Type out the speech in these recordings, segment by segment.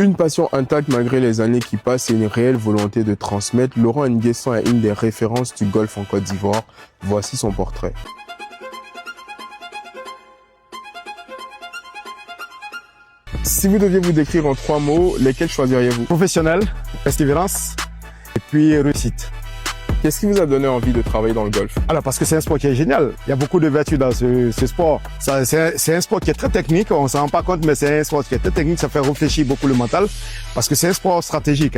Une passion intacte malgré les années qui passent et une réelle volonté de transmettre, Laurent Nguessan est une des références du golf en Côte d'Ivoire. Voici son portrait. Si vous deviez vous décrire en 3 mots, lesquels choisiriez-vous? Professionnel, persévérance et puis réussite. Qu'est-ce qui vous a donné envie de travailler dans le golf? Alors parce que c'est un sport qui est génial. Il y a beaucoup de vertus dans ce sport. C'est un sport qui est très technique. On s'en rend pas compte, mais c'est un sport qui est très technique. Ça fait réfléchir beaucoup le mental parce que c'est un sport stratégique.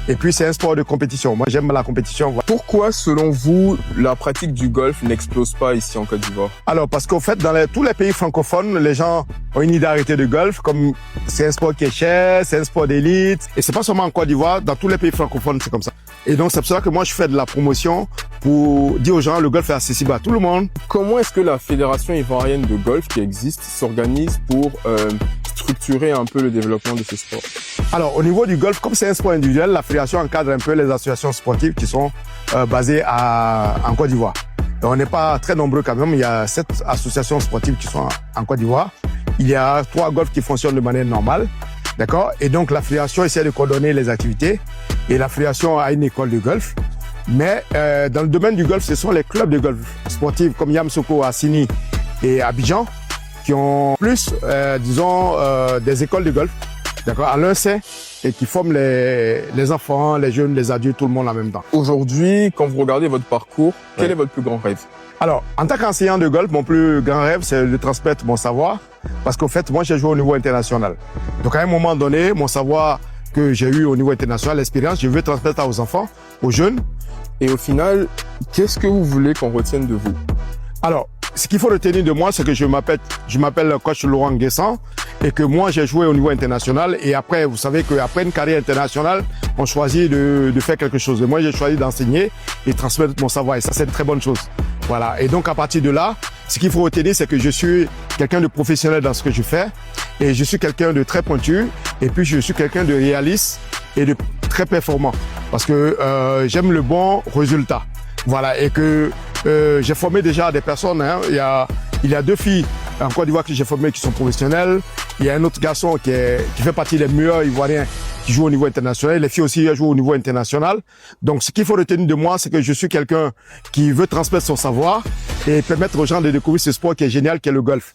Et puis c'est un sport de compétition. Moi j'aime la compétition. Pourquoi, selon vous, la pratique du golf n'explose pas ici en Côte d'Ivoire? Alors parce qu'en fait, dans tous les pays francophones, les gens ont une idée d'arrêter de golf. Comme c'est un sport qui est cher, c'est un sport d'élite. Et c'est pas seulement en Côte d'Ivoire. Dans tous les pays francophones, c'est comme ça. Et donc c'est pour ça que moi je fais de la promotion pour dire aux gens le golf est accessible à tout le monde. Comment est-ce que la Fédération ivoirienne de golf qui existe s'organise pour structurer un peu le développement de ce sport? Alors au niveau du golf, comme c'est un sport individuel, la Fédération encadre un peu les associations sportives qui sont basées en Côte d'Ivoire. On n'est pas très nombreux quand même, il y a 7 associations sportives qui sont en Côte d'Ivoire. Il y a 3 golfs qui fonctionnent de manière normale. D'accord? Et donc la Fédération essaie de coordonner les activités et la Fédération a une école de golf. Mais dans le domaine du golf, ce sont les clubs de golf sportifs comme Yamoussoukro, Assini et Abidjan qui ont plus, des écoles de golf, d'accord, à l'UNC et qui forment les enfants, les jeunes, les adultes, tout le monde en même temps. Aujourd'hui, quand vous regardez votre parcours, quel est votre plus grand rêve? Alors, en tant qu'enseignant de golf, mon plus grand rêve, c'est de transmettre mon savoir parce qu'en fait, moi, j'ai joué au niveau international. Donc, à un moment donné, mon savoir que j'ai eu au niveau international, l'expérience, je veux transmettre aux enfants, aux jeunes. Et au final, qu'est-ce que vous voulez qu'on retienne de vous? Alors, ce qu'il faut retenir de moi, c'est que je m'appelle coach Laurent Nguessan et que moi, j'ai joué au niveau international. Et après, vous savez qu'après une carrière internationale, on choisit de faire quelque chose. Et moi, j'ai choisi d'enseigner et transmettre mon savoir. Et ça, c'est une très bonne chose. Voilà. Et donc, à partir de là, ce qu'il faut retenir, c'est que je suis quelqu'un de professionnel dans ce que je fais. Et je suis quelqu'un de très pointu. Et puis, je suis quelqu'un de réaliste et de très performant. Parce que j'aime le bon résultat. Voilà. Et que j'ai formé déjà des personnes. Il y a 2 filles en Côte d'Ivoire que j'ai formées qui sont professionnelles. Il y a un autre garçon qui fait partie des meilleurs Ivoiriens qui joue au niveau international. Les filles aussi jouent au niveau international. Donc, ce qu'il faut retenir de moi, c'est que je suis quelqu'un qui veut transmettre son savoir et permettre aux gens de découvrir ce sport qui est génial, qui est le golf.